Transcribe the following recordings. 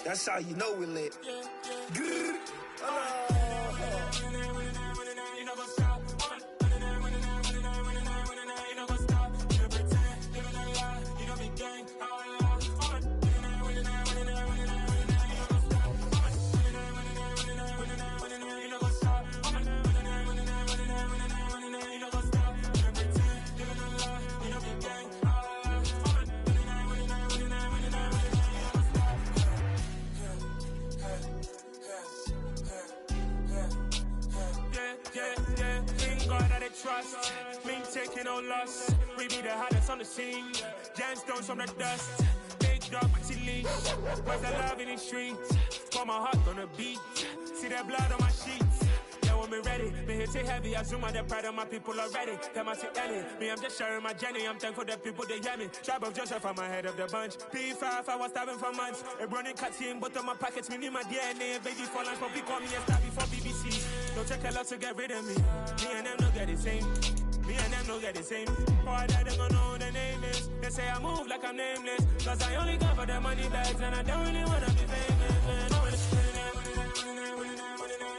That's how you know we're lit. Trust me, taking no loss. We be the hottest on the scene. Gemstones from the dust. Big dog, but she leash. Where's the love in the streets? Pour my heart on the beat. See that blood on my sheets. Yeah, when we ready, me hit it heavy. I zoom out the pride of my people already. Them I see Ellie. Me, I'm just sharing my journey. I'm thankful that people they hear me. Tribe of Joseph, I'm ahead of the bunch. P5, I was starving for months. A running cuts in, but on my pockets, me need my DNA. Baby for lunch, but we call me a star before BBC. Don't check a lot to get rid of me. Me and them don't get the same. Me and them don't get the same. Boy, that they don't know who the name is. They say I move like I'm nameless. Cause I only come for the money bags. And I don't really wanna be famous, man.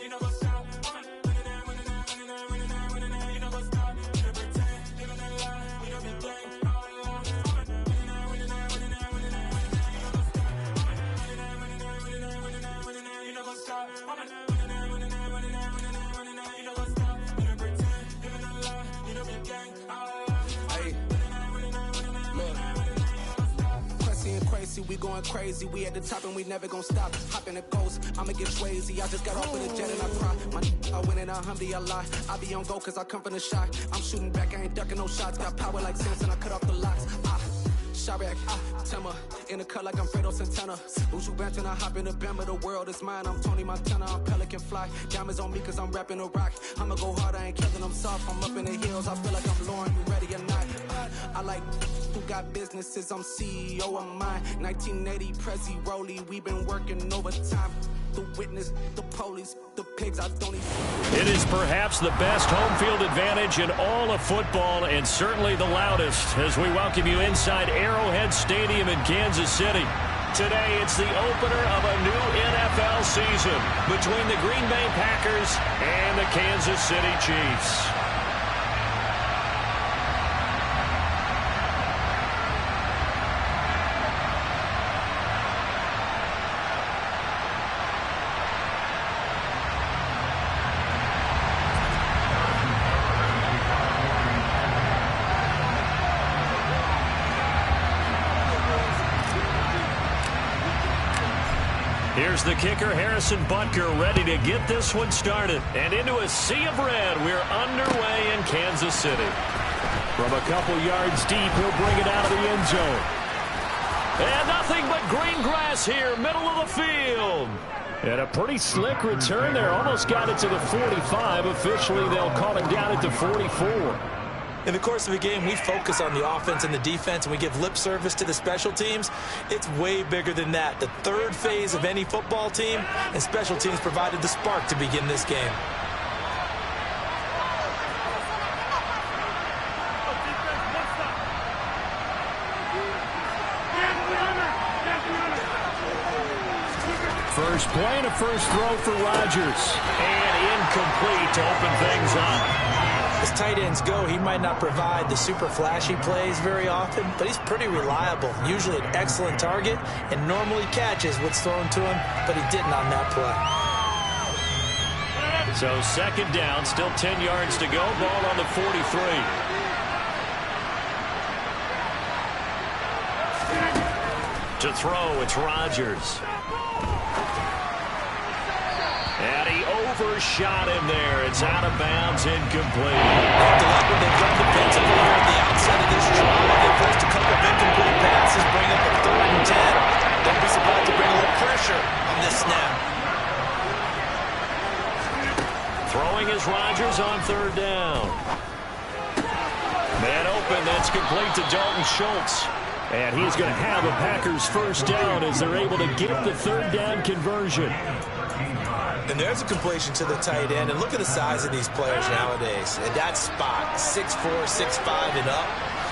You know what's up? You know what's up? You don't pretend, living a lie. You don't be playing. You know what's up? We going crazy, we at the top and we never gonna stop. Hop in the ghost, I'ma get crazy. I just got off with a jet and I cry. I win in a Humvee, I lie. I be on go cause I come from the shot. I'm shooting back, I ain't ducking no shots. Got power like Samson, I cut off the locks. Chirac, Tema, in the cut like I'm Fredo Santana. Uju Benton, I hop in the Bama, the world is mine. I'm Tony Montana, I'm Pelican Fly. Diamonds on me cause I'm rapping a rock. I'ma go hard, I ain't killing them soft. I'm up in the hills, I feel like I'm Lauren, you ready or not? I like who got businesses, I'm CEO of mine. 1980 Prezi Rolly, we been working overtime. The witness, the police, the pigs, I don't even... It is perhaps the best home field advantage in all of football, and certainly the loudest, as we welcome you inside Arrowhead Stadium in Kansas City. Today, it's the opener of a new NFL season between the Green Bay Packers and the Kansas City Chiefs. Here's the kicker, Harrison Butker, ready to get this one started. And into a sea of red, we're underway in Kansas City. From a couple yards deep, he'll bring it out of the end zone. And nothing but green grass here, middle of the field. And a pretty slick return there. Almost got it to the 45. Officially, they'll call it down at the 44. In the course of a game, we focus on the offense and the defense, and we give lip service to the special teams. It's way bigger than that. The third phase of any football team, and special teams provided the spark to begin this game. First play and a first throw for Rodgers. And incomplete to open things up. As tight ends go, he might not provide the super flashy plays very often, but he's pretty reliable, usually an excellent target, and normally catches what's thrown to him, but he didn't on that play. So second down, still 10 yards to go, ball on the 43. To throw, it's Rodgers. And he overshot him there. It's out of bounds, incomplete. After that, when they've done defensively here at the outset of this drive, they forced a couple of incomplete passes, bring up a 3rd and 10. Don't be surprised to bring a little pressure on this snap. Throwing is Rodgers on 3rd down. Man open, that's complete to Dalton Schultz. And he's going to have a Packers first down as they're able to get the 3rd down conversion. And there's a completion to the tight end. And look at the size of these players nowadays. And that spot, 6'4", 6'5", and up.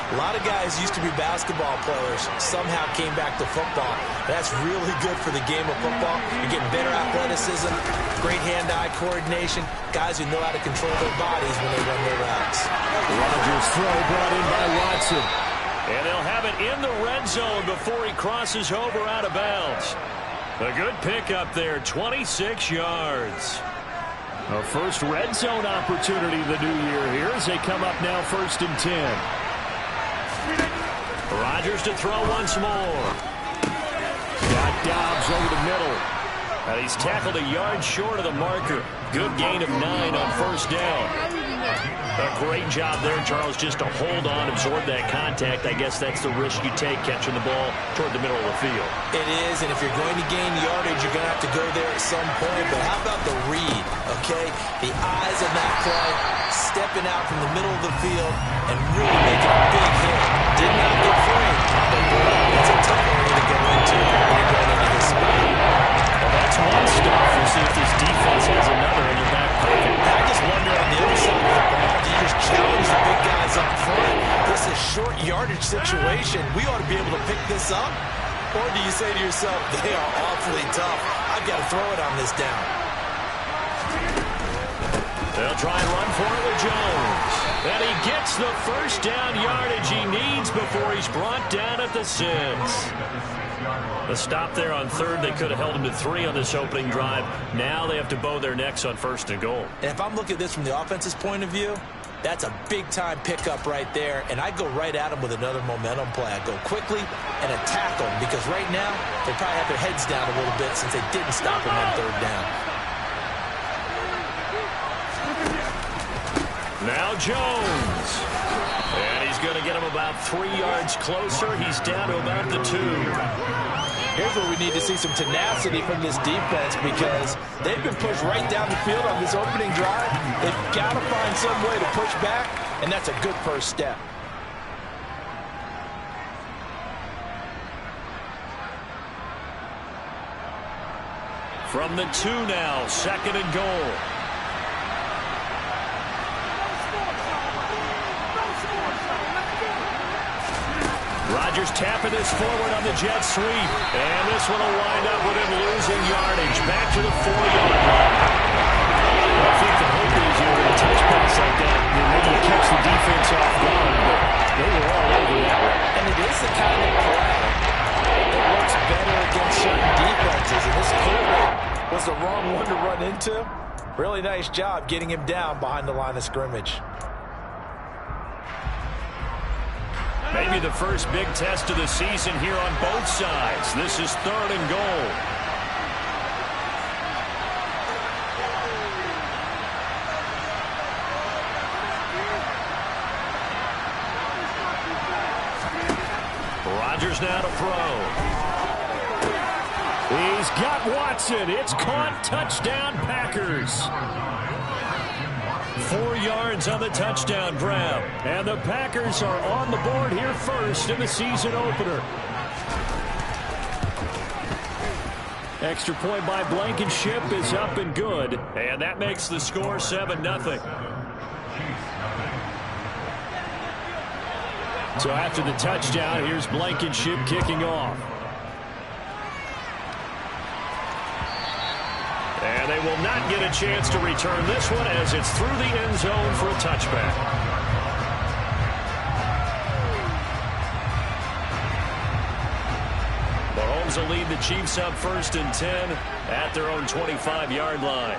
A lot of guys used to be basketball players, somehow came back to football. That's really good for the game of football. You're getting better athleticism, great hand-eye coordination, guys who know how to control their bodies when they run their routes. Rodgers' throw brought in by Watson. And they'll have it in the red zone before he crosses over out of bounds. A good pickup there, 26 yards. A first red zone opportunity the new year here as they come up now 1st and 10. Rodgers to throw once more. Got Dobbs over the middle. And he's tackled a yard short of the marker. Good gain of 9 on 1st down. A great job there, Charles, just to hold on, absorb that contact. I guess that's the risk you take catching the ball toward the middle of the field. It is, and if you're going to gain yardage, you're going to have to go there at some point. But how about the read, okay? The eyes of that play, stepping out from the middle of the field and really making a big hit. Did not get free, but that's a tough area to go into when you're going into this spot. Well, that's one stuff. We'll see if this defense has another in their back pocket. I just wonder on the other side of the ball, do you just challenge the big guys up front? This is a short yardage situation. We ought to be able to pick this up. Or do you say to yourself, they are awfully tough. I've got to throw it on this down. They'll try and run for it with Jones. And he gets the first down yardage he needs before he's brought down at the 6. The stop there on 3rd. They could have held him to 3 on this opening drive. Now they have to bow their necks on 1st and goal. And if I'm looking at this from the offense's point of view, that's a big-time pickup right there. And I go right at him with another momentum play. I go quickly and attack them because right now they probably have their heads down a little bit since they didn't stop him on 3rd down. Now Jones. And he's going to get him about 3 yards closer. He's down to about the 2. Here's where we need to see some tenacity from this defense because they've been pushed right down the field on this opening drive. They've got to find some way to push back, and that's a good first step. From the 2 now, 2nd and goal. Rodgers tapping this forward on the jet sweep. And this one will wind up with him losing yardage. Back to the 4-yard line. Well, I think the hope is with a touch pass like that, maybe you catch the defense off guard, but they were all over that one. And it is the kind of play that works better against certain defenses. And this clearly was the wrong one to run into. Really nice job getting him down behind the line of scrimmage. Maybe the first big test of the season here on both sides. This is 3rd and goal. Rodgers now to throw. He's got Watson. It's caught. Touchdown, Packers. 4 yards on the touchdown grab. And the Packers are on the board here first in the season opener. Extra point by Blankenship is up and good. And that makes the score 7-0. So after the touchdown, here's Blankenship kicking off. And they will not get a chance to return this one as it's through the end zone for a touchback. Mahomes will lead the Chiefs up 1st and 10 at their own 25-yard line.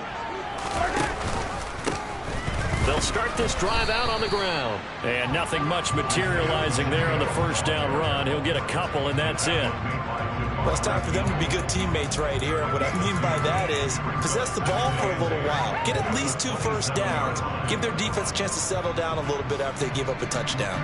They'll start this drive out on the ground. And nothing much materializing there on the first down run. He'll get a couple, and that's it. Well, it's time for them to be good teammates right here. And what I mean by that is possess the ball for a little while. Get at least 2 first downs. Give their defense a chance to settle down a little bit after they give up a touchdown.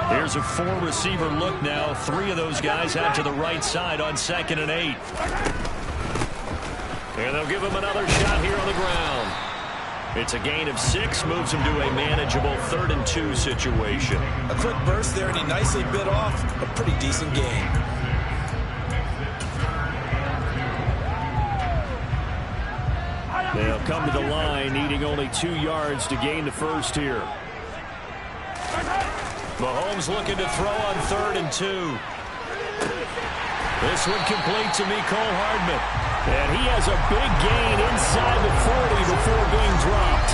Here's a 4-receiver look now. 3 of those guys out to the right side on 2nd and 8. And they'll give him another shot here on the ground. It's a gain of 6, moves him to a manageable 3rd and 2 situation. A quick burst there, and he nicely bit off a pretty decent gain. They'll come to the line, needing only 2 yards to gain the first here. Mahomes looking to throw on 3rd and 2. This one complete to Mecole Hardman. And he has a big gain inside the 40 before being dropped.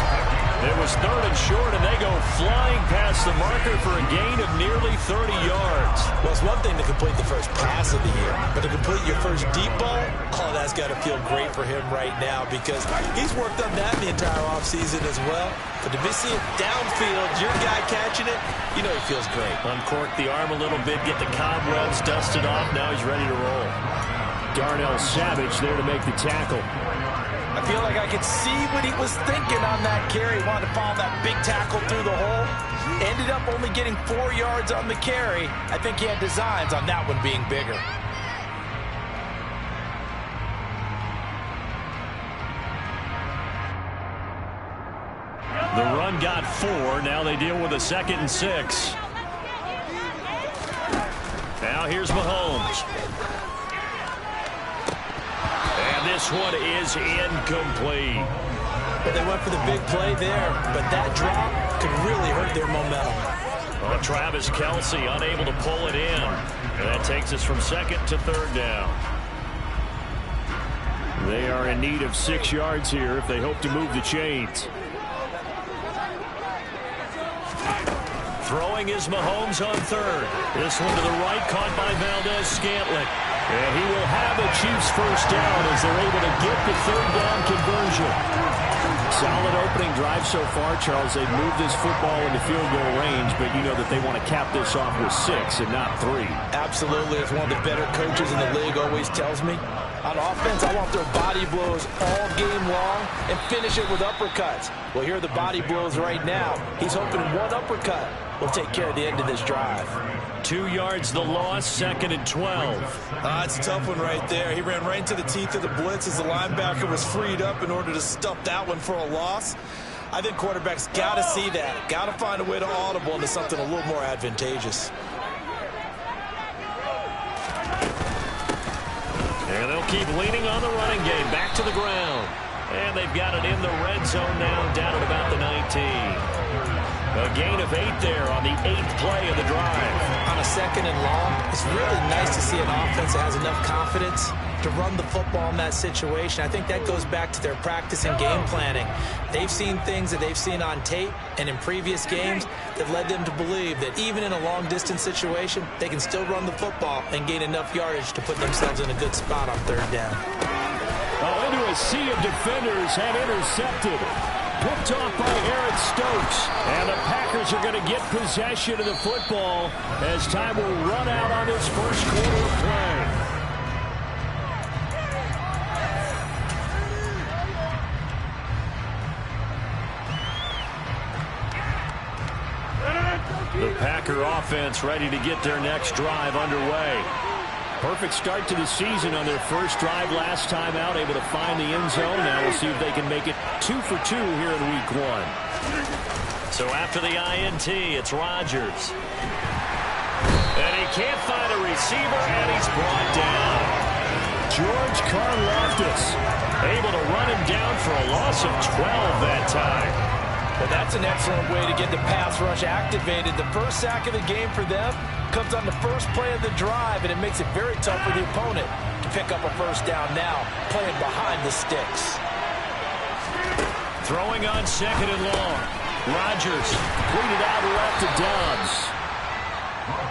It was 3rd and short, and they go flying past the marker for a gain of nearly 30 yards. Well, it's one thing to complete the first pass of the year, but to complete your first deep ball, oh, that's got to feel great for him right now because he's worked on that the entire offseason as well. But to be seeing it downfield, your guy catching it, you know he feels great. Uncork the arm a little bit, get the cobwebs dusted off. Now he's ready to roll. Darnell Savage there to make the tackle. I feel like I could see what he was thinking on that carry. He wanted to follow that big tackle through the hole. Ended up only getting 4 yards on the carry. I think he had designs on that one being bigger. The run got 4. Now they deal with a 2nd and 6. Now here's Mahomes. This one is incomplete. But they went for the big play there, but that drop could really hurt their momentum. Well, Travis Kelce unable to pull it in. And that takes us from 2nd to 3rd down. They are in need of 6 yards here if they hope to move the chains. Throwing is Mahomes on 3rd. This one to the right, caught by Valdez-Scantling. And he will have a Chiefs first down as they're able to get the 3rd down conversion. Solid opening drive so far, Charles. They've moved this football into field goal range, but you know that they want to cap this off with 6 and not 3. Absolutely. As one of the better coaches in the league always tells me, on offense, I want their body blows all game long and finish it with uppercuts. Well, here are the body blows right now. He's hoping one uppercut will take care of the end of this drive. 2 yards the loss, 2nd and 12. It's a tough one right there. He ran right into the teeth of the blitz as the linebacker was freed up in order to stuff that one for a loss. I think quarterbacks got to see that. Got to find a way to audible into something a little more advantageous. And they'll keep leaning on the running game. Back to the ground. And they've got it in the red zone now, down at about the 19. A gain of 8 there on the 8th play of the drive. On a 2nd and long, it's really nice to see an offense that has enough confidence to run the football in that situation. I think that goes back to their practice and game planning. They've seen things that they've seen on tape and in previous games that led them to believe that even in a long-distance situation, they can still run the football and gain enough yardage to put themselves in a good spot on 3rd down. Oh, into a sea of defenders and intercepted. Picked off by Eric Stokes. And the Packers are going to get possession of the football as time will run out on this first quarter of play. The Packer offense ready to get their next drive underway. Perfect start to the season on their first drive last time out, able to find the end zone. Now we'll see if they can make it 2 for 2 here in week 1. So after the INT, it's Rodgers. And he can't find a receiver, and he's brought down. George Karlaftis able to run him down for a loss of 12 that time. Well, that's an excellent way to get the pass rush activated. The first sack of the game for them comes on the first play of the drive, and it makes it very tough for the opponent to pick up a first down now, playing behind the sticks. Throwing on 2nd and long. Rodgers cleaned out left to Dobbs.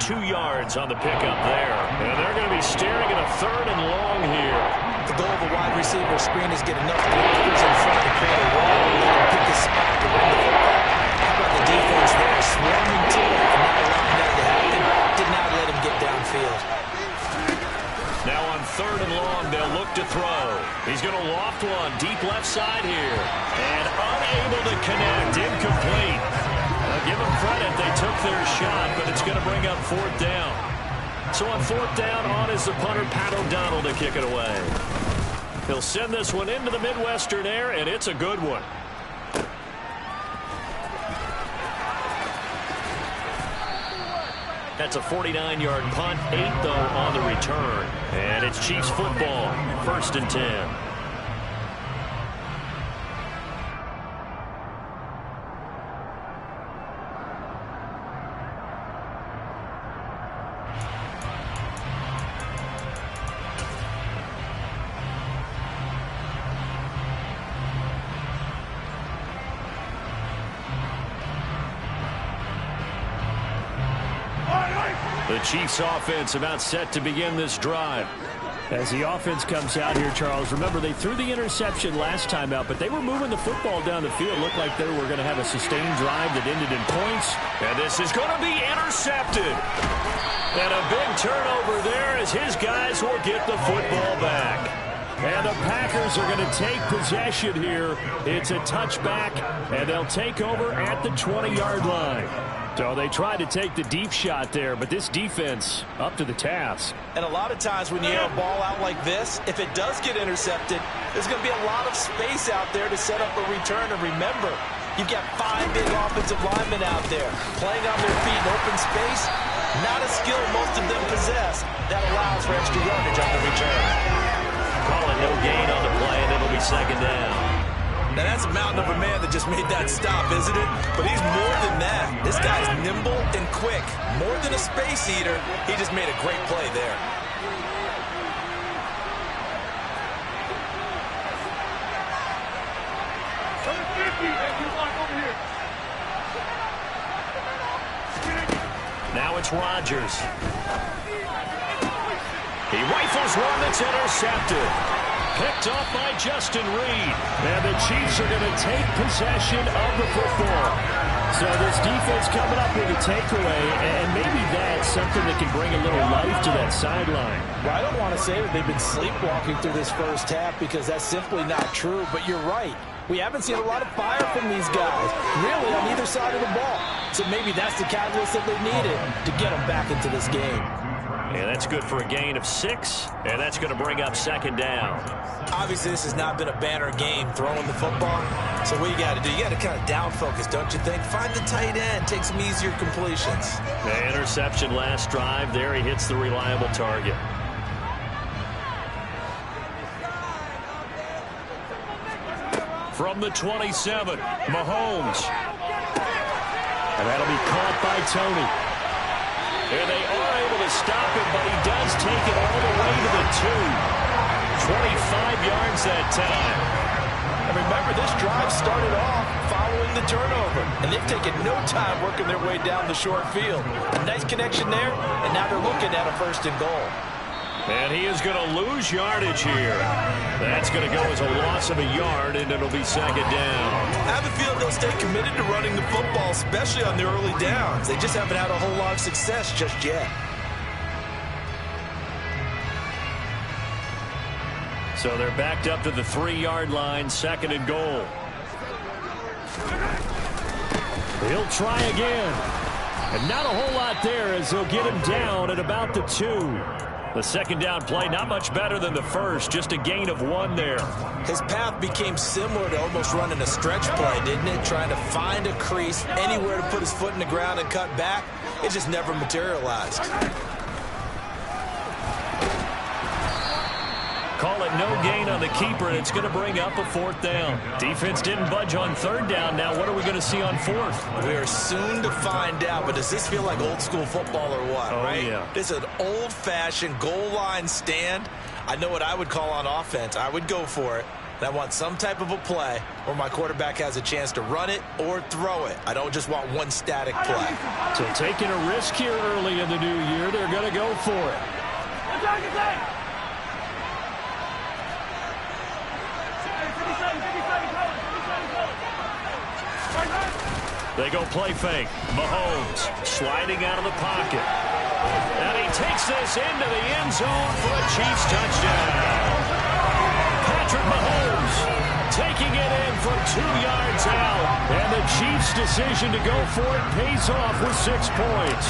2 yards on the pickup there. And they're going to be staring at a 3rd and long here. The goal of a wide receiver screen is get enough blockers in front to create a wall and let him pick his spot to run the football. How about the defense there? Swarming to it and not allowing that to happen. Did not let him get downfield. Now on 3rd and long, they'll look to throw. He's going to loft one deep left side here. And unable to connect. Incomplete. Give them credit. They took their shot, but it's going to bring up 4th down. So on 4th down, on is the punter, Pat O'Donnell, to kick it away. He'll send this one into the Midwestern air, and it's a good one. That's a 49-yard punt, 8 though on the return. And it's Chiefs football, 1st and 10. The Chiefs offense about set to begin this drive. As the offense comes out here, Charles, remember they threw the interception last time out, but they were moving the football down the field. Looked like they were going to have a sustained drive that ended in points. And this is going to be intercepted. And a big turnover there as his guys will get the football back. And the Packers are going to take possession here. It's a touchback, and they'll take over at the 20-yard line. So they tried to take the deep shot there, but this defense up to the task. And a lot of times when you air a ball out like this, if it does get intercepted, there's going to be a lot of space out there to set up a return. And remember, you've got 5 big offensive linemen out there playing on their feet in open space. Not a skill most of them possess. That allows for extra yardage on the return. Call it no gain on the play, and it'll be second down. Now, that's a mountain of a man that just made that stop, isn't it? But he's more than that. This guy's nimble and quick. More than a space eater, he just made a great play there. Now it's Rodgers. He rifles one that's intercepted. Picked off by Justin Reed. And the Chiefs are going to take possession of the football. So this defense coming up with a takeaway, and maybe that's something that can bring a little life to that sideline. Well, I don't want to say that they've been sleepwalking through this first half because that's simply not true, but you're right. We haven't seen a lot of fire from these guys, really, on either side of the ball. So maybe that's the catalyst that they needed to get them back into this game. And that's good for a gain of 6, and that's going to bring up second down. Obviously, this has not been a banner game throwing the football. So what you got to do, you got to kind of down focus, don't you think? Find the tight end, take some easier completions. The interception last drive. There he hits the reliable target. From the 27, Mahomes. And that'll be caught by Tony. And they are able to stop him, but he does take it all the way to the 2. 25 yards that time. And remember, this drive started off following the turnover. And they've taken no time working their way down the short field. A nice connection there, and now they're looking at a 1st and goal. And he is going to lose yardage here. That's going to go as a loss of a yard, and it'll be second down. I have a feeling they'll stay committed to running the football, especially on the early downs. They just haven't had a whole lot of success just yet. So they're backed up to the 3-yard line, 2nd and goal. He'll try again. And not a whole lot there as they'll get him down at about the 2. The second down play, not much better than the first, just a gain of 1 there. His path became similar to almost running a stretch play, didn't it? Trying to find a crease, anywhere to put his foot in the ground and cut back. It just never materialized. Call it no gain on the keeper, and it's going to bring up a 4th down. Defense didn't budge on 3rd down. Now what are we going to see on 4th? We are soon to find out, but does this feel like old school football or what, right? Yeah. This is an old-fashioned goal line stand. I know what I would call on offense. I would go for it. And I want some type of a play where my quarterback has a chance to run it or throw it. I don't just want one static play. So taking a risk here early in the new year, they're going to go for it. They go play fake. Mahomes sliding out of the pocket. And he takes this into the end zone for a Chiefs touchdown. Patrick Mahomes taking it in from 2 yards out. And the Chiefs' decision to go for it pays off with 6 points.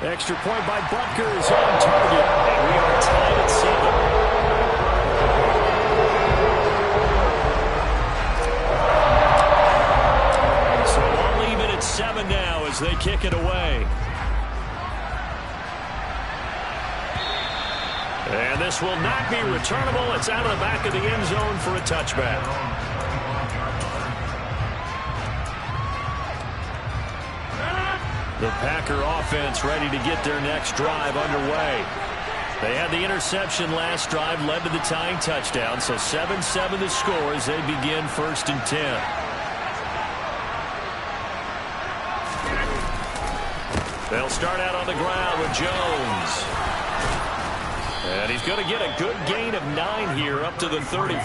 Extra point by Butker is on target. And we are tied at 7. Now as they kick it away. And this will not be returnable. It's out of the back of the end zone for a touchback. The Packer offense ready to get their next drive underway. They had the interception last drive, led to the tying touchdown, so 7-7 the score as they begin 1st and 10. They'll start out on the ground with Jones. And he's going to get a good gain of 9 here up to the 34.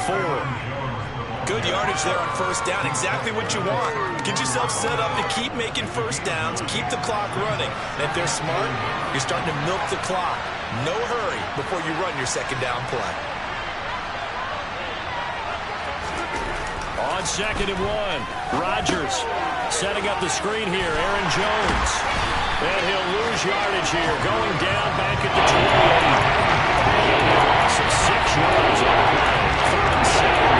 Good yardage there on first down. Exactly what you want. Get yourself set up to keep making first downs, keep the clock running. And if they're smart, you're starting to milk the clock. No hurry before you run your second down play. On 2nd and 1, Rodgers setting up the screen here. Aaron Jones. And he'll lose yardage here. Going down back at the 28. Loss of 6 yards on the play. 3rd and 7.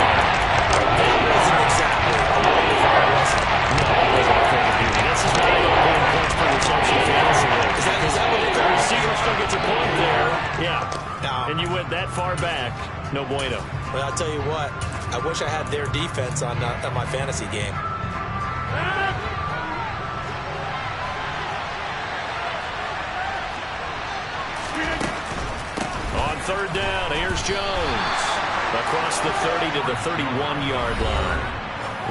That wasn't exactly a wonderful pass. No, it wasn't a fair view. This is why I don't win points per reception fantasy. Is that what it The is? receiver still gets a point there. Yeah. No. And you went that far back. No bueno. Well, I'll tell you what. I wish I had their defense on my fantasy game. On 3rd down, here's Jones. Across the 30 to the 31-yard line.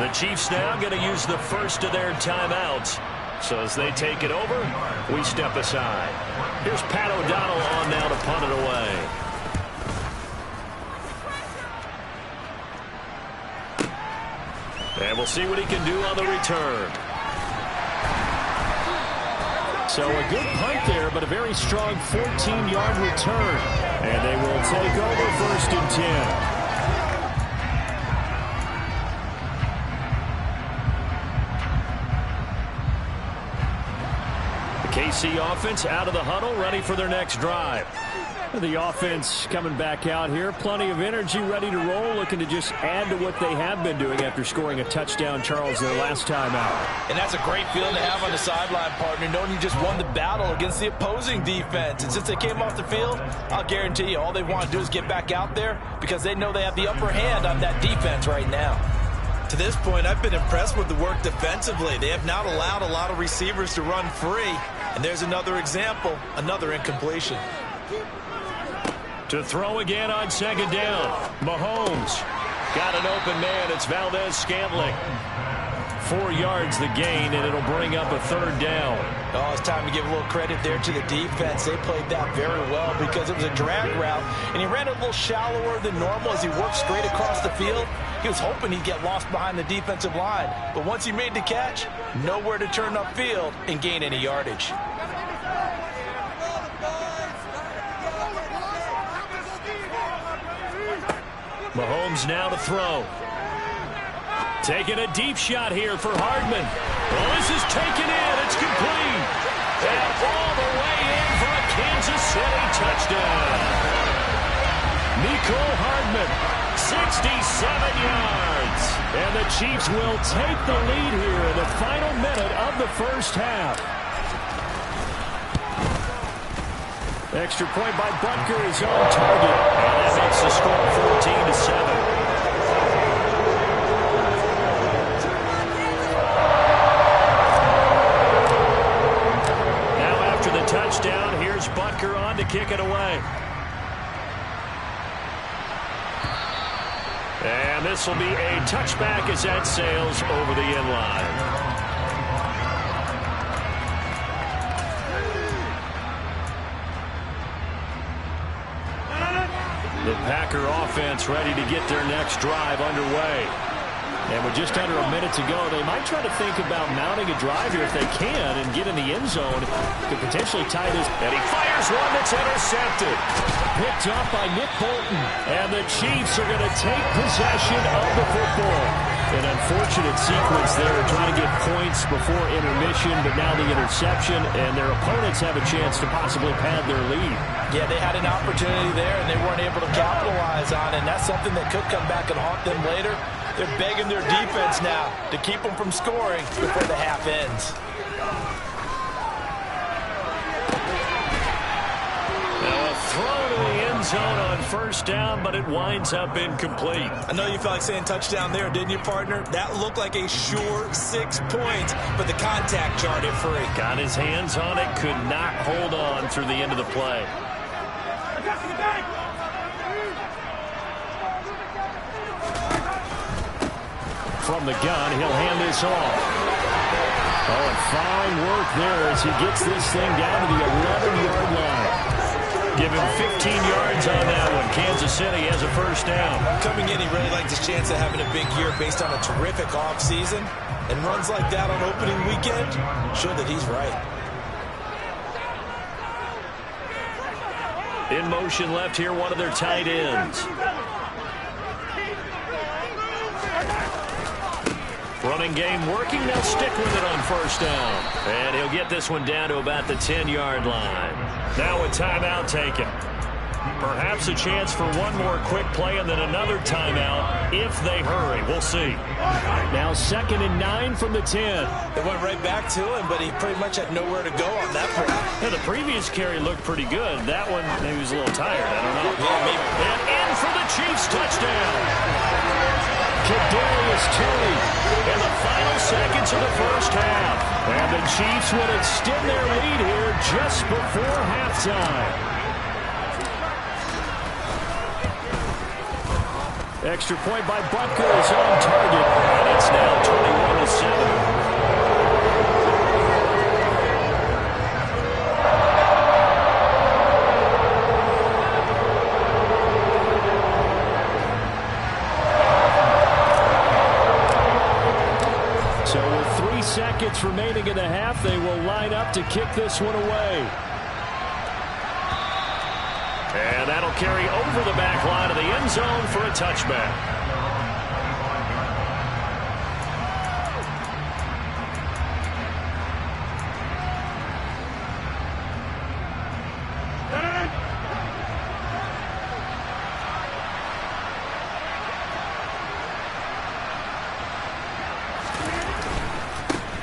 The Chiefs now going to use the first of their timeouts. So as they take it over, we step aside. Here's Pat O'Donnell on now to punt it away. And we'll see what he can do on the return. So a good punt there, but a very strong 14-yard return. And they will take over 1st and 10. KC offense out of the huddle, ready for their next drive. The offense coming back out here. Plenty of energy, ready to roll, looking to just add to what they have been doing after scoring a touchdown, Charles, their last time out. And that's a great feeling to have on the sideline, partner, knowing you just won the battle against the opposing defense. And since they came off the field, I'll guarantee you all they want to do is get back out there because they know they have the upper hand on that defense right now. To this point, I've been impressed with the work defensively. They have not allowed a lot of receivers to run free. And there's another example, another incompletion. To throw again on 2nd down. Mahomes got an open man. It's Valdez-Scantling. 4 yards the gain, and it'll bring up a 3rd down. Oh, it's time to give a little credit there to the defense. They played that very well because it was a drag route, and he ran a little shallower than normal as he worked straight across the field. He was hoping he'd get lost behind the defensive line, but once he made the catch, nowhere to turn upfield and gain any yardage. Mahomes now to throw. Taking a deep shot here for Hardman. Well, this is taken in. It's complete. And all the way in for a Kansas City touchdown. Nicole Hardman, 67 yards. And the Chiefs will take the lead here in the final minute of the first half. Extra point by Butker is on target. And that makes the score 14-7. Touchdown. Here's Butker on to kick it away. And this will be a touchback as that sails over the end line. The Packer offense ready to get their next drive underway. And with just under a minute to go, they might try to think about mounting a drive here if they can and get in the end zone to potentially tie this. And he fires one that's intercepted. Picked up by Nick Bolton. And the Chiefs are going to take possession of the football. An unfortunate sequence there, trying to get points before intermission, but now the interception, and their opponents have a chance to possibly pad their lead. Yeah, they had an opportunity there, and they weren't able to capitalize on it, and that's something that could come back and haunt them later. They're begging their defense now to keep them from scoring before the half ends. Now a throw to the end zone on first down, but it winds up incomplete. I know you felt like saying touchdown there, didn't you, partner? That looked like a sure 6 points, but the contact jarred it free. Got his hands on it, could not hold on through the end of the play. From the gun, he'll hand this off. Oh, and fine work there as he gets this thing down to the 11-yard line. Give him 15 yards on that one. Kansas City has a first down. Coming in, he really liked his chance of having a big year based on a terrific offseason. And runs like that on opening weekend show that he's right. In motion left here, one of their tight ends. Running game working. They'll stick with it on first down. And he'll get this one down to about the 10-yard line. Now a timeout taken. Perhaps a chance for one more quick play and then another timeout if they hurry. We'll see. Now 2nd and 9 from the 10. They went right back to him, but he pretty much had nowhere to go on that play. Yeah, the previous carry looked pretty good. That one, maybe he was a little tired. I don't know. Yeah, maybe. And in for the Chiefs touchdown. Kadarius Toney in the final seconds of the first half. And the Chiefs will extend their lead here just before halftime. Extra point by Butker is on target, and it's now 21-7. So with 3 seconds remaining in the half, they will line up to kick this one away. And that'll carry over the back line of the end zone for a touchback.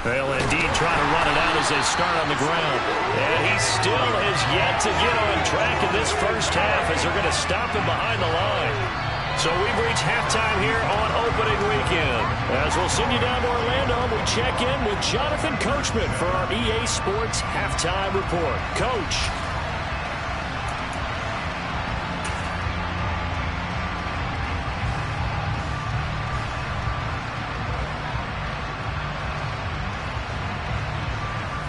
They'll indeed try to run it out as they start on the ground. And he still has yet to get on track in this first half as they're going to stop him behind the line. So we've reached halftime here on opening weekend. As we'll send you down to Orlando, we check in with Jonathan Coachman for our EA Sports Halftime Report. Coach.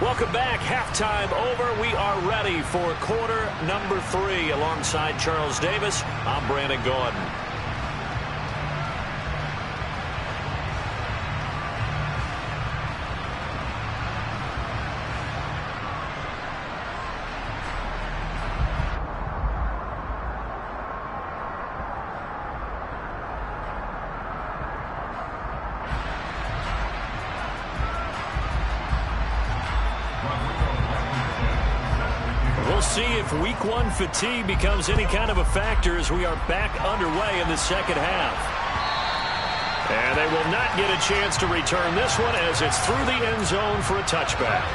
Welcome back. Halftime over. We are ready for quarter number 3. Alongside Charles Davis, I'm Brandon Gordon. We'll see if week 1 fatigue becomes any kind of a factor as we are back underway in the second half. And they will not get a chance to return this one as it's through the end zone for a touchback.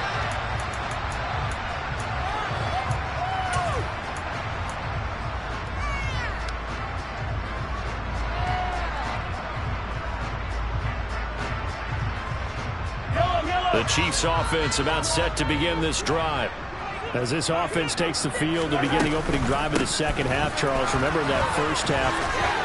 The Chiefs offense about set to begin this drive. As this offense takes the field to begin the opening drive of the second half, Charles, remember that first half,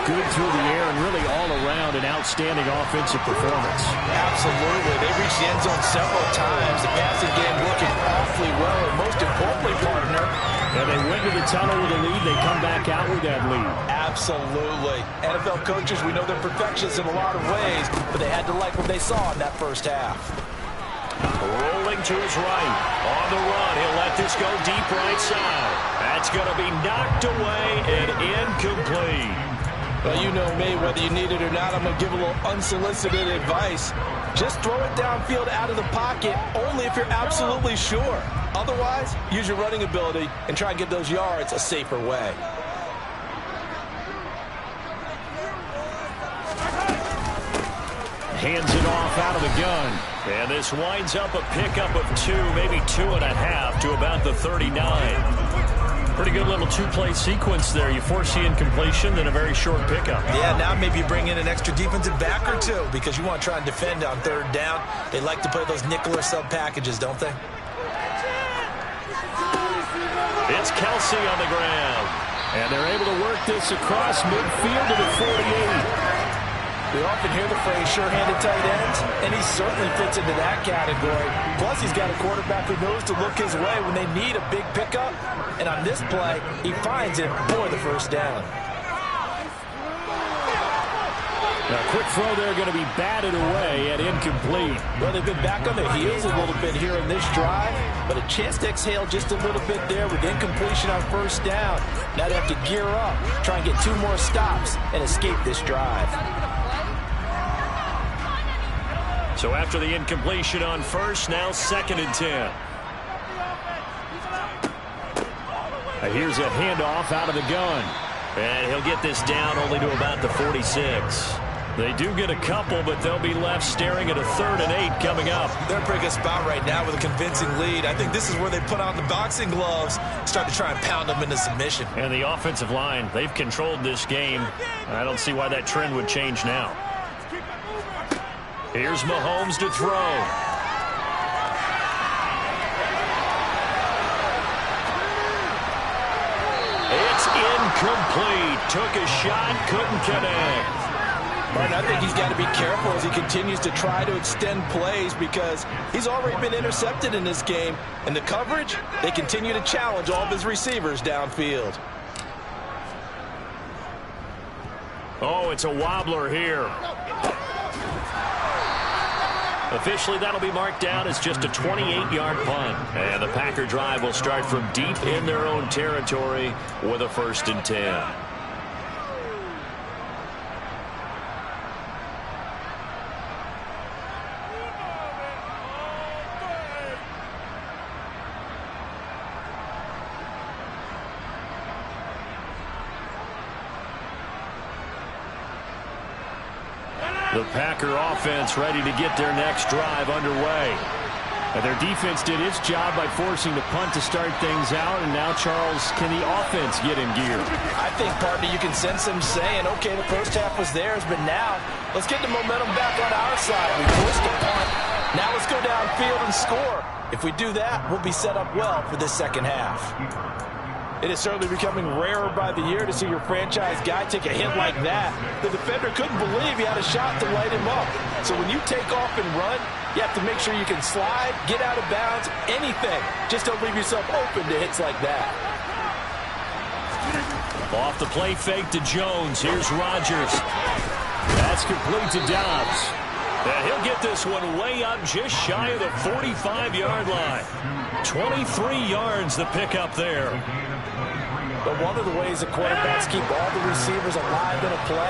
good through the air and really all around an outstanding offensive performance. Absolutely. They reached the end zone several times. The passing game working awfully well, and most importantly, partner. And they went to the tunnel with a lead. They come back out with that lead. Absolutely. NFL coaches, we know they're perfectionists in a lot of ways, but they had to like what they saw in that first half. Rolling to his right. On the run. He'll let this go deep right side. That's going to be knocked away and incomplete. Well, you know me. Whether you need it or not, I'm going to give a little unsolicited advice. Just throw it downfield out of the pocket only if you're absolutely sure. Otherwise, use your running ability and try and get those yards a safer way. Hands it off out of the gun. And this winds up a pickup of 2, maybe 2.5 to about the 39. Pretty good little two-play sequence there. You force the incompletion, then a very short pickup. Yeah, now maybe you bring in an extra defensive back or two because you want to try and defend on third down. They like to play those nickel or sub packages, don't they? It's Kelsey on the ground. And they're able to work this across midfield to the 48. We often hear the phrase sure-handed tight ends, and he certainly fits into that category. Plus, he's got a quarterback who knows to look his way when they need a big pickup. And on this play, he finds him for the first down. A quick throw there going to be batted away and incomplete. Well, they've been back on their heels a little bit here in this drive, but a chance to exhale just a little bit there with incompletion on first down. Now they have to gear up, try and get 2 more stops, and escape this drive. So after the incompletion on first, now 2nd and 10. Here's a handoff out of the gun. And he'll get this down only to about the 46. They do get a couple, but they'll be left staring at a 3rd and 8 coming up. They're in a pretty good spot right now with a convincing lead. I think this is where they put on the boxing gloves, start to try and pound them into submission. And the offensive line, they've controlled this game. I don't see why that trend would change now. Here's Mahomes to throw. It's incomplete. Took a shot, couldn't connect. Martin, I think he's got to be careful as he continues to try to extend plays because he's already been intercepted in this game. And the coverage, they continue to challenge all of his receivers downfield. Oh, it's a wobbler here. Officially, that'll be marked down as just a 28-yard punt. And the Packer drive will start from deep in their own territory with a 1st and 10. The Packer offense ready to get their next drive underway. And their defense did its job by forcing the punt to start things out. And now, Charles, can the offense get in gear? I think, partner, you can sense them saying, okay, the first half was theirs, but now let's get the momentum back on our side. We forced the punt. Now let's go downfield and score. If we do that, we'll be set up well for this second half. It is certainly becoming rarer by the year to see your franchise guy take a hit like that. The defender couldn't believe he had a shot to light him up. So when you take off and run, you have to make sure you can slide, get out of bounds, anything. Just don't leave yourself open to hits like that. Off the play fake to Jones. Here's Rodgers. That's complete to Dobbs. And he'll get this one way up just shy of the 45-yard line. 23 yards the pickup there. But one of the ways the quarterbacks keep all the receivers alive in a play,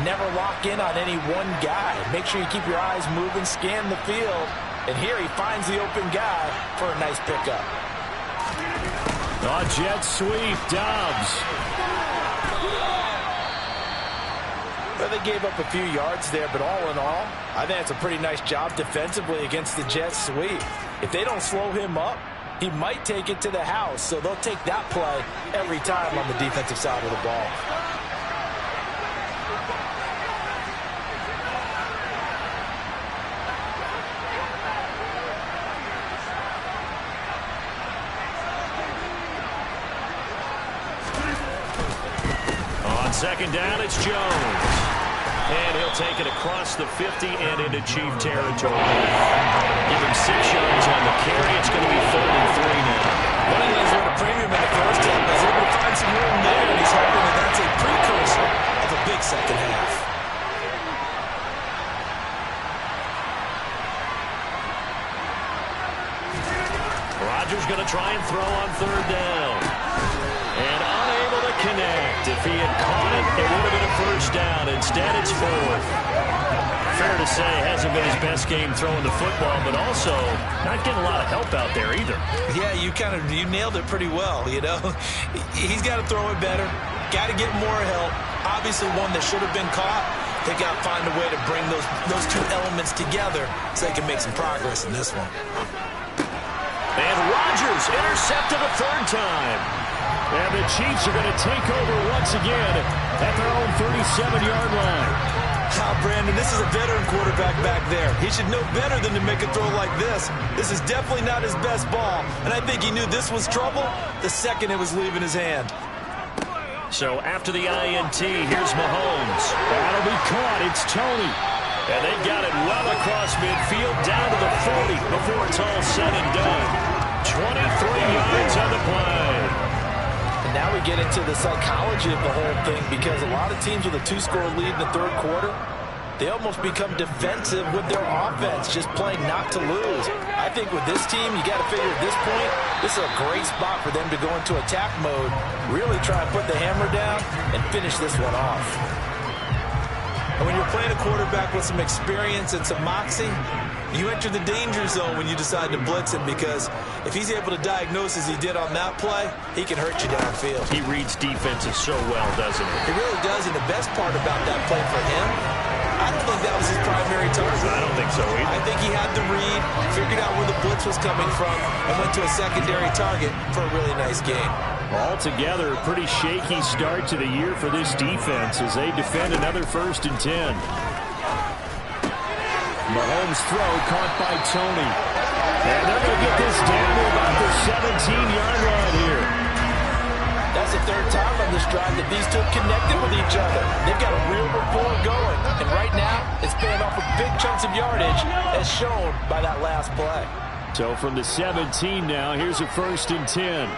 never lock in on any one guy. Make sure you keep your eyes moving, scan the field. And here he finds the open guy for a nice pickup. A jet sweep, Dobbs. Well, they gave up a few yards there, but all in all, I think it's a pretty nice job defensively against the jet sweep. If they don't slow him up, he might take it to the house, so they'll take that play every time on the defensive side of the ball. On 2nd down, it's Jones. And he'll take it across the 50 and into Chief territory. Give him 6 yards on the carry. It's going to be 3rd and 3 now. One of those were a premium in the first half. He's able to find some room there, and he's hoping that that's a precursor of a big second half. Rodgers going to try and throw on 3rd down. And unable to connect. If he had caught it, it would have been a 1st down. Instead, it's 4th. Fair to say, hasn't been his best game throwing the football, but also not getting a lot of help out there either. Yeah, you nailed it pretty well, you know. He's got to throw it better. Got to get more help. Obviously, one that should have been caught. They got to find a way to bring those two elements together so they can make some progress in this one. And Rodgers intercepted a 3rd time. And the Chiefs are going to take over once again at their own 37-yard line. Brandon, this is a veteran quarterback back there. He should know better than to make a throw like this. This is definitely not his best ball. And I think he knew this was trouble the second it was leaving his hand. So after the INT, here's Mahomes. That'll be caught. It's Tony. And they've got it well across midfield down to the 40 before it's all said and done. 23 yards on the play. And now we get into the psychology of the whole thing, because a lot of teams with a 2-score lead in the third quarter, they almost become defensive with their offense, just playing not to lose. I think with this team, you got to figure at this point, this is a great spot for them to go into attack mode, really try and put the hammer down and finish this one off. And when you're playing a quarterback with some experience and some moxie, you enter the danger zone when you decide to blitz him, because if he's able to diagnose as he did on that play, he can hurt you downfield. He reads defenses so well, doesn't he? He really does, and the best part about that play for him, I don't think that was his primary target. I don't think so either. I think he had the read, figured out where the blitz was coming from, and went to a secondary target for a really nice game. Altogether, a pretty shaky start to the year for this defense as they defend another 1st and 10. Mahomes' throw caught by Tony. And they're going to get this down to about the 17-yard line here. That's the third time on this drive that these two have connected with each other. They've got a real rapport going. And right now, it's paying off with big chunks of yardage, as shown by that last play. So from the 17 now, here's a 1st and 10.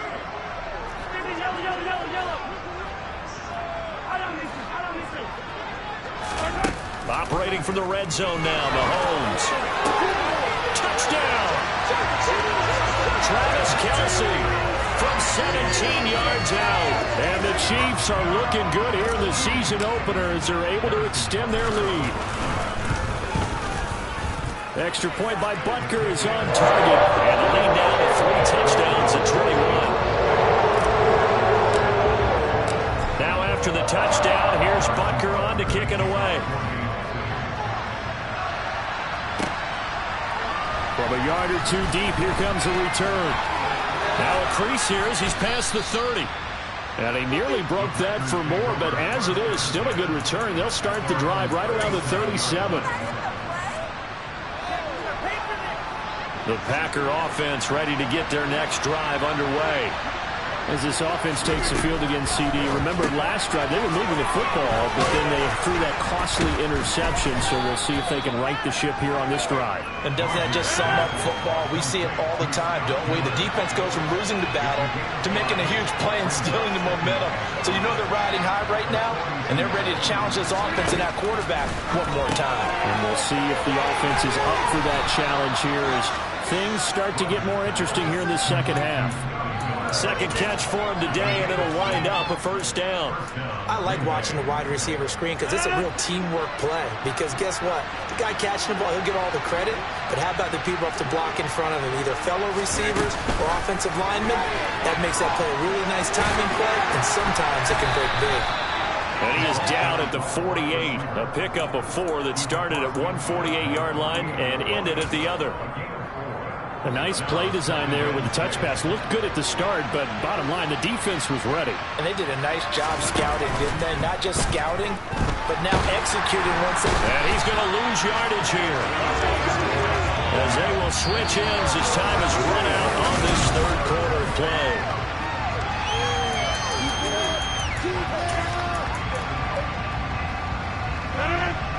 Operating from the red zone now, Mahomes. Touchdown! Travis Kelce from 17 yards out. And the Chiefs are looking good here in the season opener as they're able to extend their lead. Extra point by Butker is on target. And the lead now to 3 touchdowns at 21. Now after the touchdown, here's Butker on to kick it away. From a yard or two deep, here comes a return. Now a crease here as he's past the 30. And he nearly broke that for more, but as it is, still a good return. They'll start the drive right around the 37. The Packer offense ready to get their next drive underway. As this offense takes the field against CD. Remember last drive, they were moving the football, but then they threw that costly interception, so we'll see if they can right the ship here on this drive. And doesn't that just sum up football? We see it all the time, don't we? The defense goes from losing the battle to making a huge play and stealing the momentum. So you know they're riding high right now, and they're ready to challenge this offense and that quarterback one more time. And we'll see if the offense is up for that challenge here as things start to get more interesting here in the second half. Second catch for him today, and it'll wind up a 1st down. I like watching the wide receiver screen because it's a real teamwork play. Because guess what? The guy catching the ball, he'll get all the credit. But how about the people up to block in front of him, either fellow receivers or offensive linemen? That makes that play a really nice timing play, and sometimes it can break big. And he is down at the 48. A pickup of 4 that started at one 48-yard line and ended at the other. A nice play design there with the touch pass. Looked good at the start, but bottom line, the defense was ready. And they did a nice job scouting, didn't they? Not just scouting, but now executing once they... And he's going to lose yardage here. As they will switch ends as time is run out on this third quarter play.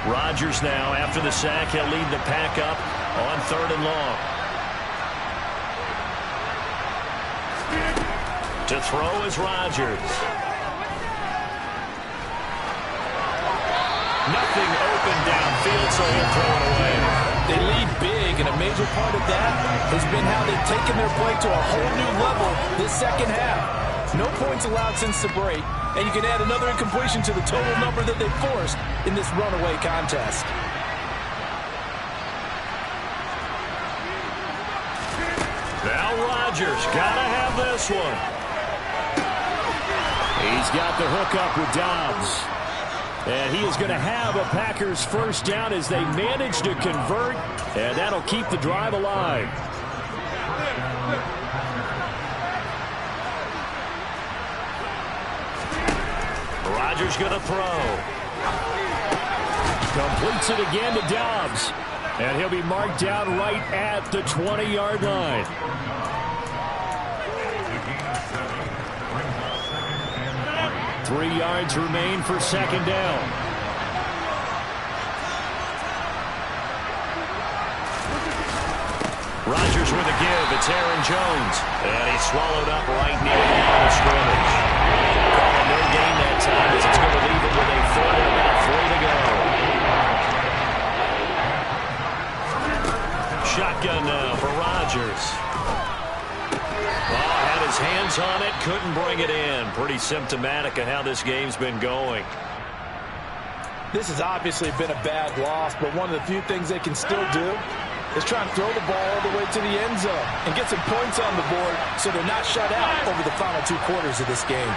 Rodgers now, after the sack, he'll lead the pack up on 3rd and long. To throw is Rodgers. Nothing open downfield, so he'll throw it away. They lead big, and a major part of that has been how they've taken their play to a whole new level this second half. No points allowed since the break, and you can add another incompletion to the total number that they forced in this runaway contest. Now Rodgers, gotta have this one. He's got the hook up with Dobbs. And he is going to have a Packers 1st down as they manage to convert, and that'll keep the drive alive. Rodgers going to throw. Completes it again to Dobbs. And he'll be marked down right at the 20-yard line. 3 yards remain for second down. Rodgers with a give. It's Aaron Jones. And he's swallowed up right near the line of scrimmage. Calling no gain that time as it's going to leave him with a 4th and about 3 to go. Shotgun now for Rodgers. Oh, had his hands on it, couldn't bring it in. Pretty symptomatic of how this game's been going. This has obviously been a bad loss, but one of the few things they can still do is try and throw the ball all the way to the end zone and get some points on the board so they're not shut out over the final 2 quarters of this game.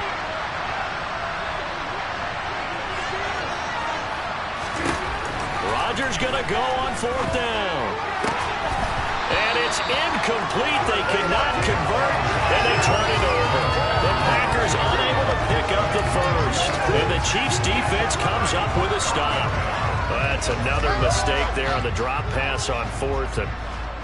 Rodgers going to go on 4th down. And it's incomplete. They cannot convert, and they turn it over. The Packers unable to pick up the first. And the Chiefs' defense comes up with a stop. That's another mistake there on the drop pass on 4th. And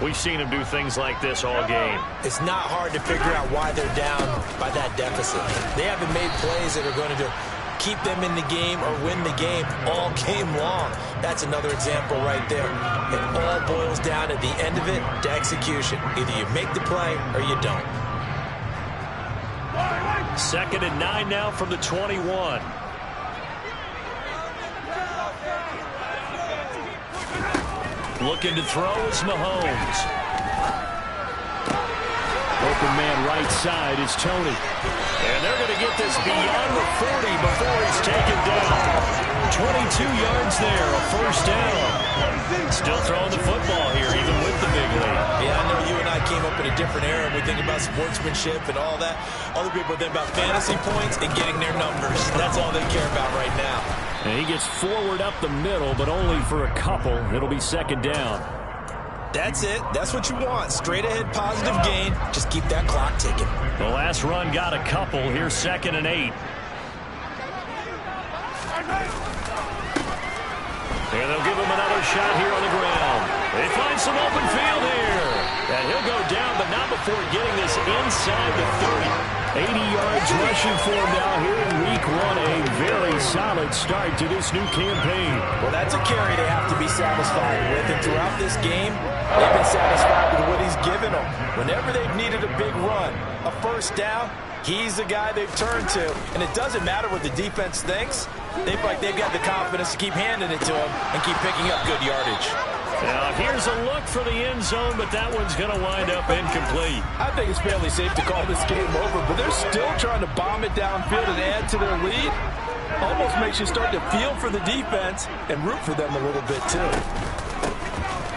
we've seen them do things like this all game. It's not hard to figure out why they're down by that deficit. They haven't made plays that are going to keep them in the game or win the game all game long. That's another example right there. It all boils down at the end of it to execution. Either you make the play or you don't. 2nd and 9 now from the 21. Looking to throw is Mahomes. Open man right side is Tony. And they're going to get this beyond the 40 before he's taken down. 22 yards there, a 1st down. Still throwing the football here, even with the big lead. Yeah, I know you and I came up in a different era, and we think about sportsmanship and all that. Other people think about fantasy points and getting their numbers. That's all they care about right now. And he gets forward up the middle, but only for a couple. It'll be 2nd down. That's it. That's what you want. Straight ahead positive gain. Just keep that clock ticking. The last run got a couple. Here's 2nd and 8. And they'll give him another shot here on the ground. They find some open field here. And he'll go down, but not before getting this inside the 30. 80 yards rushing for him now here in week 1. A very solid start to this new campaign. Well, that's a carry they have to be satisfied with. And throughout this game, they've been satisfied with what he's given them. Whenever they've needed a big run, a 1st down, he's the guy they've turned to. And it doesn't matter what the defense thinks. They feel like they've got the confidence to keep handing it to him and keep picking up good yardage. Now, here's a look for the end zone, but that one's going to wind up incomplete. I think it's fairly safe to call this game over, but they're still trying to bomb it downfield and add to their lead. Almost makes you start to feel for the defense and root for them a little bit, too.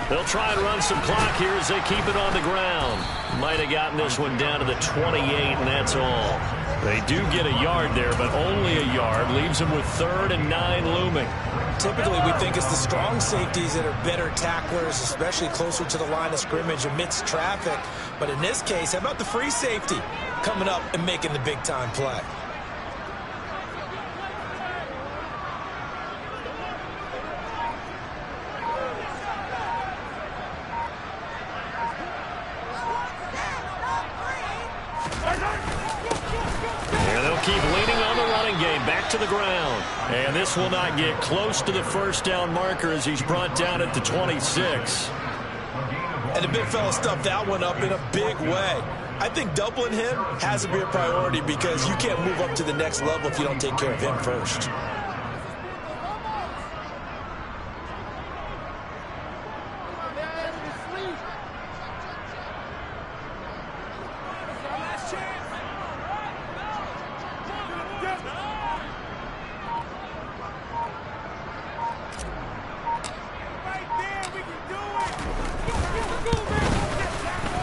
They'll try and run some clock here as they keep it on the ground. Might have gotten this one down to the 28, and that's all. They do get a yard there, but only a yard. Leaves them with 3rd and 9 looming. Typically, we think it's the strong safeties that are better tacklers, especially closer to the line of scrimmage amidst traffic. But in this case, how about the free safety coming up and making the big-time play? Keep leaning on the running game. Back to the ground. And this will not get close to the 1st down marker as he's brought down at the 26. And the big fella stuffed that one up in a big way. I think doubling him has to be a priority because you can't move up to the next level if you don't take care of him first.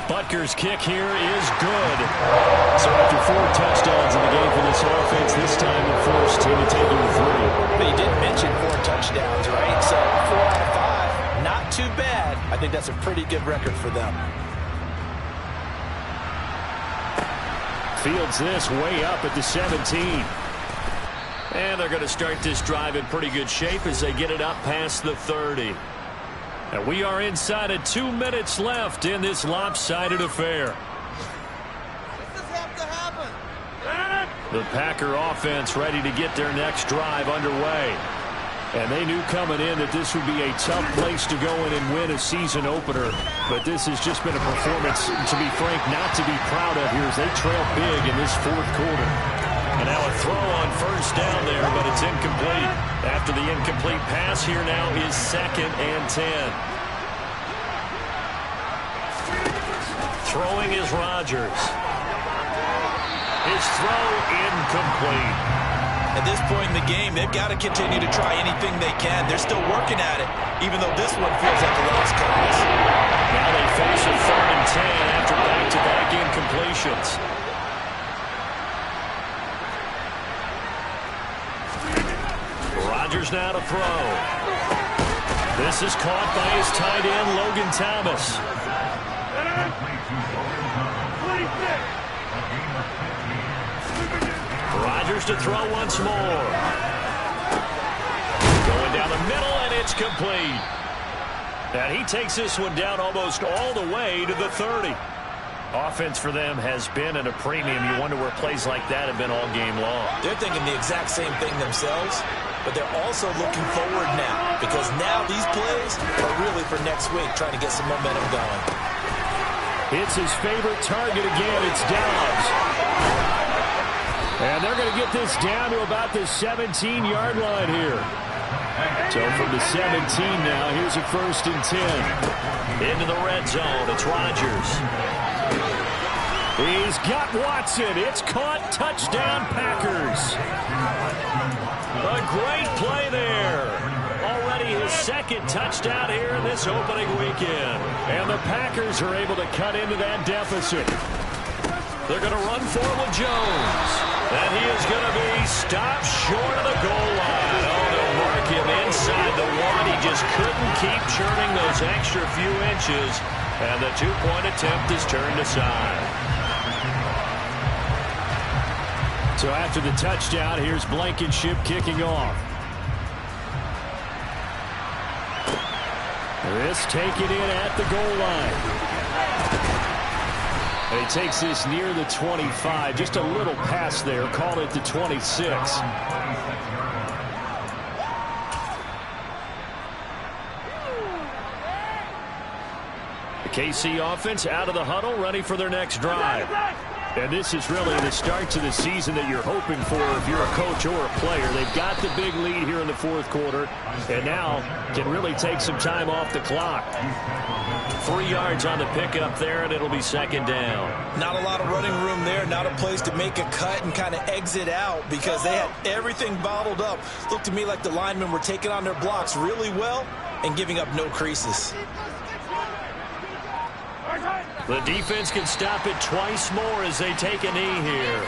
Butker's kick here is good. So after 4 touchdowns in the game for this offense, this time they're forced to take him 3. But you did mention 4 touchdowns, right? So 4 out of 5, not too bad. I think that's a pretty good record for them. Fields this way up at the 17. And they're going to start this drive in pretty good shape as they get it up past the 30. And we are inside of 2 minutes left in this lopsided affair. The Packer offense ready to get their next drive underway. And they knew coming in that this would be a tough place to go in and win a season opener. But this has just been a performance, to be frank, not to be proud of here as they trail big in this fourth quarter. And now a throw on first down there, but it's incomplete. After the incomplete pass, here now is 2nd and 10. Throwing is Rodgers. His throw incomplete. At this point in the game, they've got to continue to try anything they can. They're still working at it, even though this one feels like a lost cause. Now they face a 3rd and 10 after back-to-back incompletions. Rodgers now to throw. This is caught by his tight end, Logan Thomas. Rodgers to throw once more. Going down the middle, and it's complete. And he takes this one down almost all the way to the 30. Offense for them has been at a premium. You wonder where plays like that have been all game long. They're thinking the exact same thing themselves, but they're also looking forward now, because now these plays are really for next week, trying to get some momentum going. It's his favorite target again. It's Dobbs. And they're going to get this down to about the 17-yard line here. So from the 17 now, here's a 1st and 10. Into the red zone, it's Rodgers. He's got Watson. It's caught. Touchdown, Packers. A great play there. Already his 2nd touchdown here in this opening weekend. And the Packers are able to cut into that deficit. They're going to run for it with Jones. And he is going to be stopped short of the goal line. Oh, they'll mark him inside the 1. He just couldn't keep churning those extra few inches. And the 2-point attempt is turned aside. So after the touchdown, here's Blankenship kicking off. This taken in at the goal line. And he takes this near the 25. Just a little pass there. Call it the 26. The KC offense out of the huddle, ready for their next drive. And this is really the start to the season that you're hoping for if you're a coach or a player. They've got the big lead here in the fourth quarter, and now can really take some time off the clock. 3 yards on the pickup there, and it'll be 2nd down. Not a lot of running room there, not a place to make a cut and kind of exit out because they had everything bottled up. Looked to me like the linemen were taking on their blocks really well and giving up no creases. The defense can stop it twice more as they take a knee here.